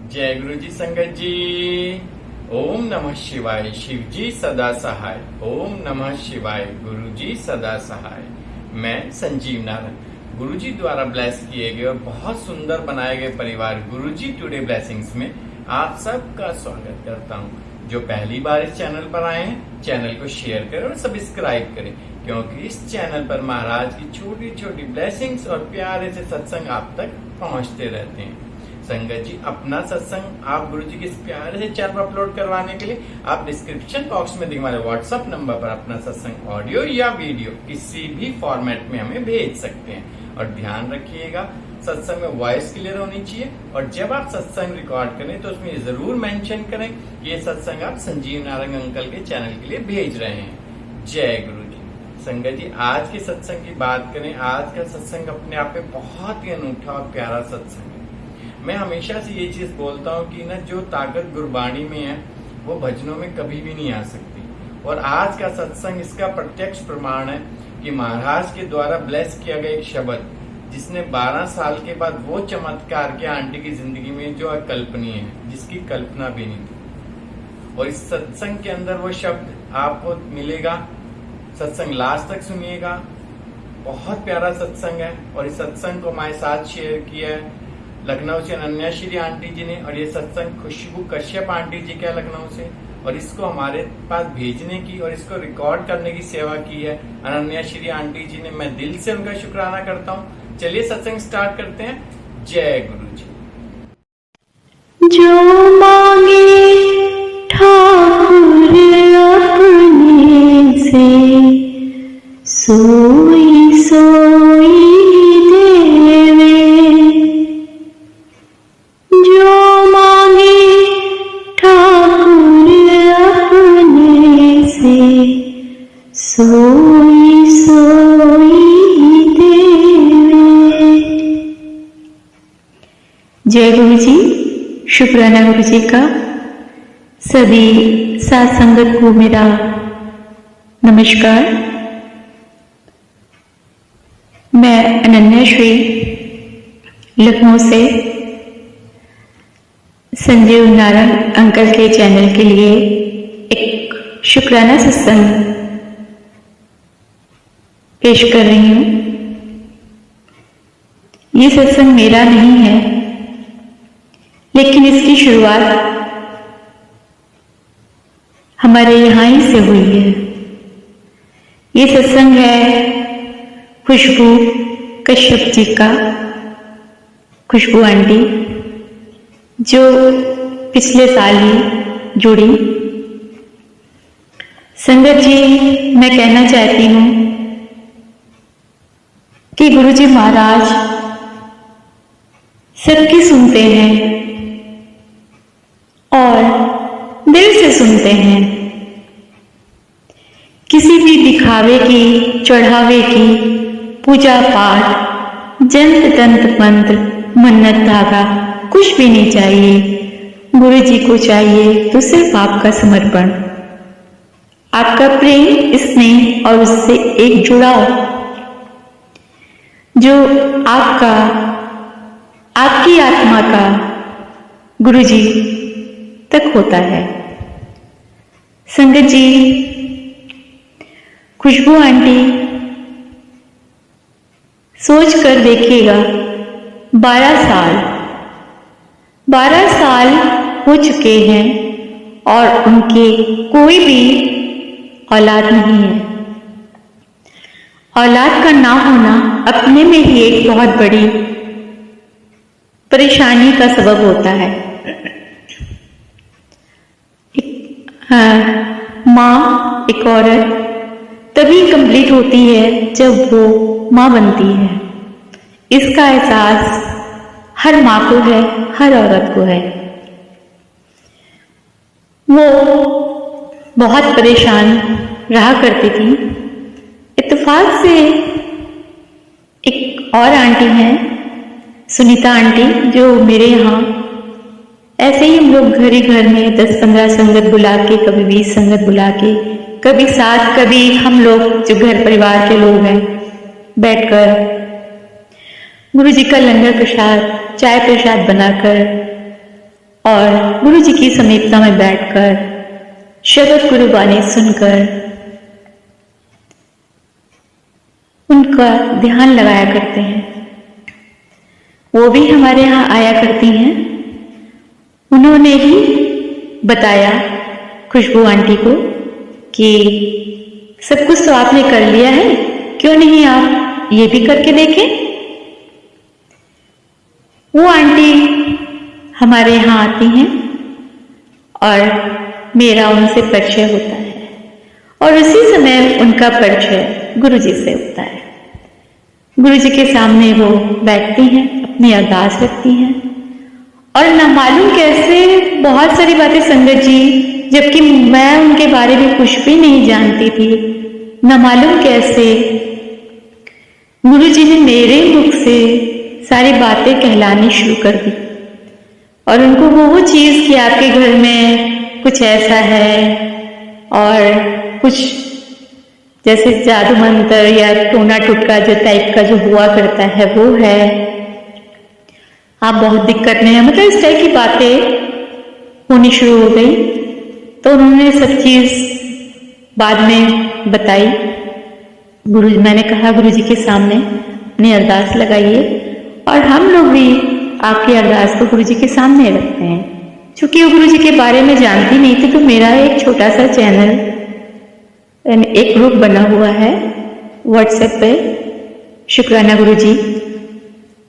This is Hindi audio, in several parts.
जय गुरु जी संगत जी। ओम नमः शिवाय। शिव जी सदा सहाय। ओम नमः शिवाय। गुरु जी सदा सहाय। मैं संजीव नारायण, गुरु जी द्वारा ब्लेस किए गए और बहुत सुंदर बनाए गए परिवार गुरु जी टुडे ब्लेसिंग्स में आप सबका स्वागत करता हूँ। जो पहली बार इस चैनल पर आए हैं, चैनल को शेयर करें और सब्सक्राइब करें, क्योंकि इस चैनल पर महाराज की छोटी छोटी ब्लेसिंग्स और प्यारे से सत्संग आप तक पहुंचते रहते हैं। संगत जी, अपना सत्संग आप गुरु जी के इस प्यारे से चैनल पर अपलोड करवाने के लिए आप डिस्क्रिप्शन बॉक्स में दिखे हमारे व्हाट्सएप नंबर पर अपना सत्संग ऑडियो या वीडियो किसी भी फॉर्मेट में हमें भेज सकते हैं। और ध्यान रखिएगा, सत्संग में वॉइस क्लियर होनी चाहिए और जब आप सत्संग रिकॉर्ड करें तो उसमें जरूर मेंशन करें कि ये सत्संग आप संजीव नारायण अंकल के चैनल के लिए भेज रहे हैं। जय गुरु जी। संगत जी, आज के सत्संग की बात करें, आज का सत्संग अपने आप में बहुत ही अनूठा और प्यारा सत्संग है। मैं हमेशा से ये चीज बोलता हूँ कि ना जो ताकत गुरबाणी में है वो भजनों में कभी भी नहीं आ सकती, और आज का सत्संग इसका प्रत्यक्ष प्रमाण है कि महाराज के द्वारा ब्लेस किया गया एक शब्द जिसने 12 साल के बाद वो चमत्कार किया आंटी की जिंदगी में जो अकल्पनीय है, जिसकी कल्पना भी नहीं थी। और इस सत्संग के अंदर वो शब्द आपको मिलेगा। सत्संग लास्ट तक सुनिएगा, बहुत प्यारा सत्संग है। और इस सत्संग को हमारे साथ शेयर किया है लखनऊ से अनन्या श्री आंटी जी ने, और ये सत्संग खुशबू कश्यप आंटी जी का लखनऊ से, और इसको हमारे पास भेजने की और इसको रिकॉर्ड करने की सेवा की है अनन्या श्री आंटी जी ने। मैं दिल से उनका शुक्राना करता हूँ। चलिए सत्संग स्टार्ट करते हैं। जय गुरु जी। जो मांगे ठाकुर अपने से, सोई सोई देवे। जो मांगे ठाकुर अपने से, सोई सोई देवे। जय गुरु जी। शुक्राना गुरु जी का। सभी साथ संगत को मेरा नमस्कार। मैं अनन्या श्री लखनऊ से संजीव नारायण अंकल के चैनल के लिए एक शुक्राना सत्संग पेश कर रही हूँ। ये सत्संग मेरा नहीं है, लेकिन इसकी शुरुआत हमारे यहाँ ही से हुई है। ये सत्संग है खुशबू कश्यप जी का, खुशबू आंटी, जो पिछले साल ही जुड़ी। संगत जी, मैं कहना चाहती हूँ कि गुरुजी महाराज सबकी सुनते हैं और दिल से सुनते हैं। किसी भी दिखावे की, चढ़ावे की, पूजा पाठ, जंत तंत्र मंत्र, मन्नत धागा कुछ भी नहीं चाहिए। गुरु जी को चाहिए तो सिर्फ आपका समर्पण, आपका प्रेम, स्नेह और उससे एक जुड़ाव जो आपकी आत्मा का गुरु जी तक होता है। संगत जी, खुशबू आंटी, सोच कर देखिएगा, 12 साल हो चुके हैं और उनके कोई भी औलाद नहीं है। औलाद का ना होना अपने में ही एक बहुत बड़ी परेशानी का सबब होता है। माँ, एक औरत तभी कंप्लीट होती है जब वो माँ बनती है। इसका एहसास हर माँ को है, हर औरत को है। वो बहुत परेशान रहा करती थी। इत्तेफाक से एक और आंटी हैं, सुनीता आंटी, जो मेरे यहाँ ऐसे ही हम लोग घर ही घर में 10-15 संगत बुला के, कभी 20 संगत बुला के, कभी साथ, कभी हम लोग जो घर परिवार के लोग हैं बैठकर गुरु जी का लंगर प्रसाद, चाय प्रसाद बनाकर और गुरु जी की समीपता में बैठकर शब्द गुरुबानी सुनकर उनका ध्यान लगाया करते हैं। वो भी हमारे यहाँ आया करती हैं। उन्होंने ही बताया खुशबू आंटी को कि सब कुछ तो आपने कर लिया है, क्यों नहीं आप ये भी करके देखें। वो आंटी हमारे यहाँ आती हैं और मेरा उनसे परिचय होता है और उसी समय उनका परिचय गुरु जी से होता है। गुरु जी के सामने वो बैठती हैं, अपनी अरदास रखती हैं और न मालूम कैसे बहुत सारी बातें संगत जी, जबकि मैं उनके बारे में कुछ भी नहीं जानती थी, न मालूम कैसे गुरु जी ने मेरे मुख से सारी बातें कहलानी शुरू कर दी और उनको वो चीज कि आपके घर में कुछ ऐसा है और कुछ जैसे जादू मंत्र या टोना टुटका जो टाइप का जो हुआ करता है वो है, आप बहुत दिक्कत में है, मतलब इस टाइप की बातें होनी शुरू हो गई। तो उन्होंने सब चीज बाद में बताई। मैंने कहा गुरु जी के सामने अपनी अरदास लगाइए और हम लोग भी आपकी अरदास को गुरु जी के सामने रखते हैं। चूंकि वो गुरु जी के बारे में जानती नहीं थी तो मेरा एक छोटा सा चैनल, एक ग्रुप बना हुआ है व्हाट्सएप पे, शुक्राना गुरु जी,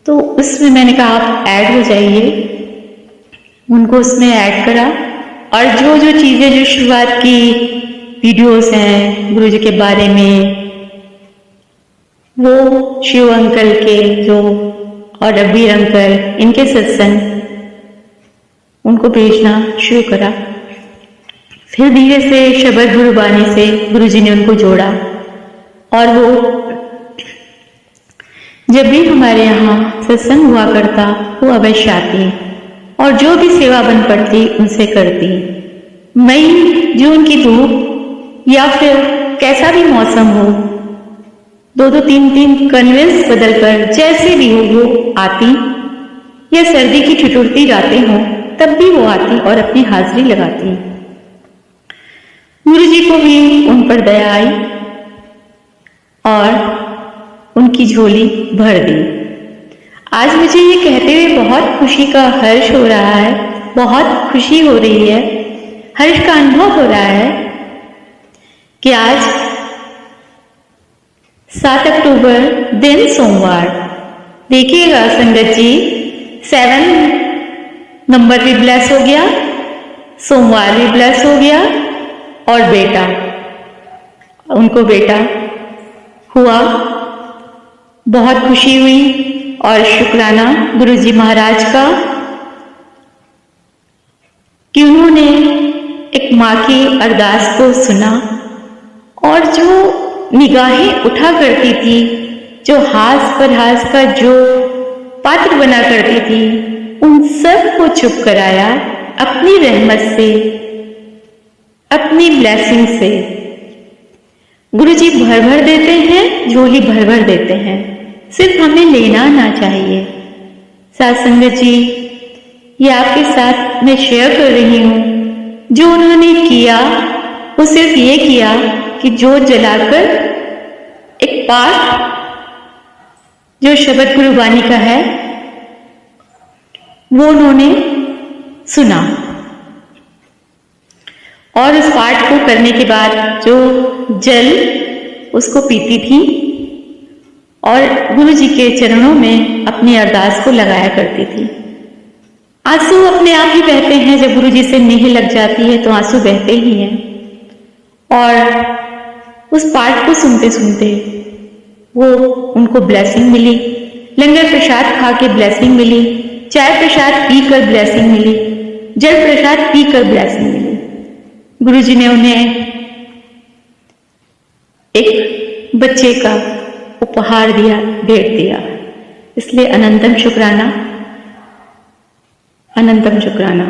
तो उसमें मैंने कहा आप ऐड हो जाइए। उनको उसमें ऐड करा और जो जो चीजें जो शुरुआत की वीडियोस हैं गुरु जी के बारे में, वो शिव अंकल के जो और रब्बीर अंकल, इनके सत्संग उनको भेजना शुरू करा। फिर धीरे से शब्द गुरुबानी से गुरु जी ने उनको जोड़ा और वो जब भी हमारे यहाँ सत्संग हुआ करता वो अवश्य आती और जो भी सेवा बन पड़ती उनसे करती। मई जून की धूप या फिर कैसा भी मौसम हो, 2-3 कन्वेंस बदलकर जैसे भी हो वो आती, या सर्दी की ठिठुरती रातें हों तब भी वो आती और अपनी हाजिरी लगाती। गुरु जी को भी उन पर दया आई और उनकी झोली भर दी। आज मुझे ये कहते हुए बहुत खुशी का हर्ष हो रहा है, बहुत खुशी हो रही है, हर्ष का अनुभव हो रहा है कि आज 7 अक्टूबर दिन सोमवार, देखिएगा संगत जी, 7 नंबर भी ब्लेस हो गया, सोमवार भी ब्लेस हो गया और बेटा, उनको बेटा हुआ। बहुत खुशी हुई और शुक्राना गुरु जी महाराज का कि उन्होंने एक माँ की अरदास को सुना और जो निगाहें उठा करती थी, जो हास पर हास का जो पात्र बना करती थी, उन सब को चुप कराया अपनी रहमत से, अपनी ब्लेसिंग से। गुरुजी भर भर देते हैं, झोली भर भर देते हैं, सिर्फ हमें लेना आना चाहिए। साथ संगत जी, ये आपके साथ मैं शेयर कर रही हूं, जो उन्होंने किया वो सिर्फ ये किया कि जोत जलाकर एक पाठ जो शब्द गुरुबानी का है वो उन्होंने सुना और उस पाठ को करने के बाद जो जल उसको पीती थी और गुरु जी के चरणों में अपनी अरदास को लगाया करती थी। आंसू अपने आप ही बहते हैं, जब गुरु जी से नेह लग जाती है तो आंसू बहते ही हैं। और उस पाठ को सुनते सुनते वो उनको ब्लेसिंग मिली, लंगर प्रसाद खा के ब्लेसिंग मिली, चाय प्रसाद पीकर ब्लेसिंग मिली, जल प्रसाद पीकर ब्लेसिंग मिली। गुरु जी ने उन्हें एक बच्चे का उपहार दिया, भेंट दिया। इसलिए अनंतम शुक्राना, अनंतम शुक्राना,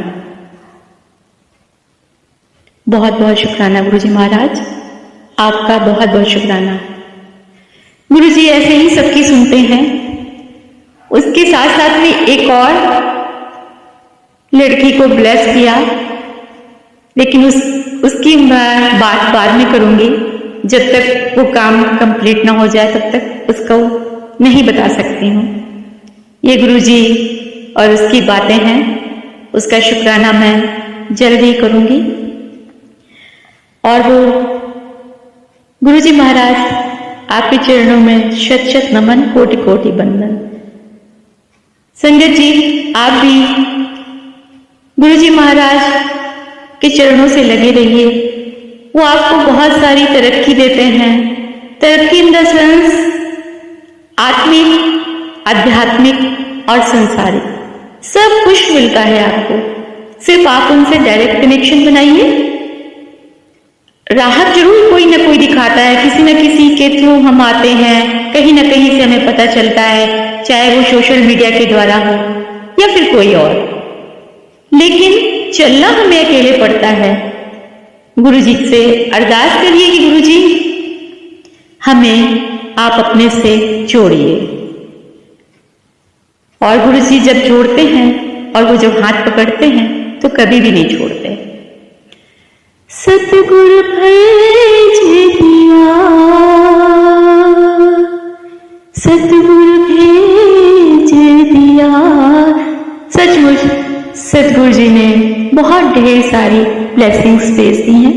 बहुत बहुत शुक्राना गुरु जी महाराज, आपका बहुत बहुत शुक्राना। गुरु जी ऐसे ही सबकी सुनते हैं। उसके साथ साथ में एक और लड़की को ब्लेस किया, लेकिन उसकी मैं बात बाद में करूंगी। जब तक वो काम कंप्लीट ना हो जाए तब तक उसको नहीं बता सकती हूँ। ये गुरुजी और उसकी बातें हैं, उसका शुक्राना मैं जल्द ही करूंगी। और वो गुरुजी महाराज आपके चरणों में शत शत नमन, कोटि कोटि बंदन। संगत जी, आप भी गुरुजी महाराज के चरणों से लगे रहिए। वो आपको बहुत सारी तरक्की देते हैं। तरक्की इन द सेंस आत्मिक, आध्यात्मिक और सांसारिक, सब कुछ मिलता है आपको। सिर्फ आप उनसे डायरेक्ट कनेक्शन बनाइए। राहत जरूर कोई ना कोई दिखाता है, किसी न किसी के थ्रू हम आते हैं, कहीं ना कहीं से हमें पता चलता है, चाहे वो सोशल मीडिया के द्वारा हो या फिर कोई और। लेकिन चलना हमें अकेले पड़ता है। गुरुजी से अरदास करिए कि गुरुजी हमें आप अपने से जोड़िए। और गुरुजी जब जोड़ते हैं और वो जब हाथ पकड़ते हैं तो कभी भी नहीं छोड़ते। सतगुरु भेज दिया, सतगुरु भेज दिया। सचमुच सतगुरु जी ने बहुत ढेर सारी ब्लेसिंग्स भेज दी हैं।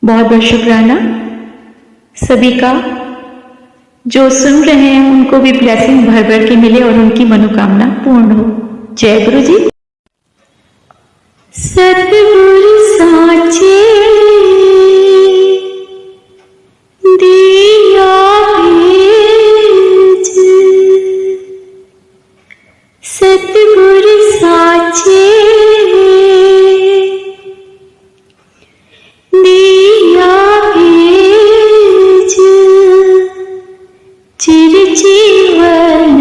बहुत बहुत शुक्राना सभी का। जो सुन रहे हैं उनको भी ब्लेसिंग भर भर के मिले और उनकी मनोकामना पूर्ण हो। जय गुरु जी। सतगुरु साचे दिया भेज, सतगुरु साचे दिया भेज, चिरजीवन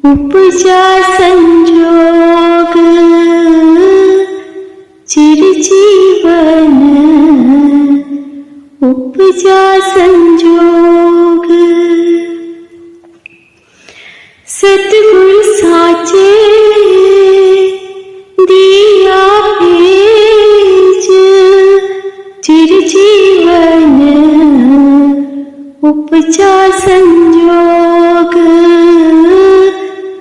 उपजा संजोग, चिरजीवन उपजा संजोग। सतगुरु साचे दिया भेज, चिरजीवन उपजा संजोग,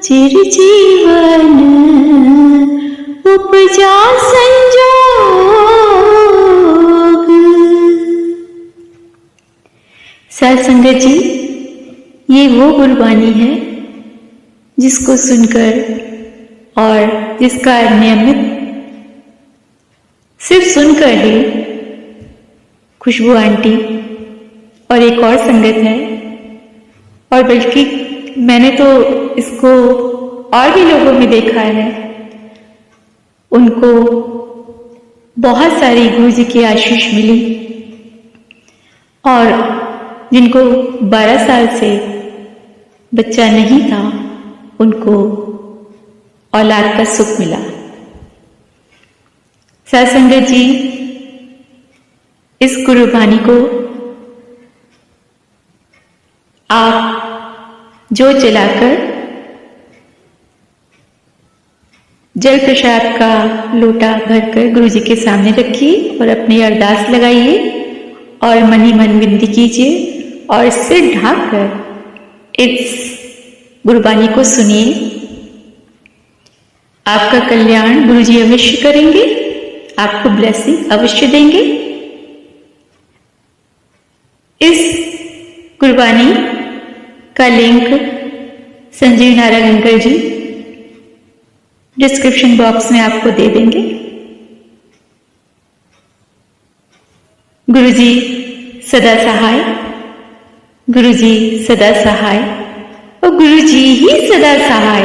चिरजीवन उपजा संजोग। साध संगत जी, ये वो गुरबानी है जिसको सुनकर और जिसका नियमित सिर्फ सुनकर ही खुशबू आंटी और एक और संगत है, और बल्कि मैंने तो इसको और भी लोगों में देखा है, उनको बहुत सारी गुरु जी की आशीष मिली। और जिनको 12 साल से बच्चा नहीं था उनको औलाद का सुख मिला। साध संगत जी, इस गुरबानी को आप जो जलाकर जल प्रसाद का लोटा भरकर गुरु जी के सामने रखिए और अपनी अरदास लगाइए और मन ही मन विनती कीजिए और सिर ढाककर इस गुरबानी को सुनिए। आपका कल्याण गुरु जी अवश्य करेंगे, आपको ब्लेसिंग अवश्य देंगे। इस गुरबानी का लिंक संजीव नारायण अंकल जी डिस्क्रिप्शन बॉक्स में आपको दे देंगे। गुरुजी सदा सहाय, गुरुजी सदा सहाय और गुरुजी ही सदा सहाय।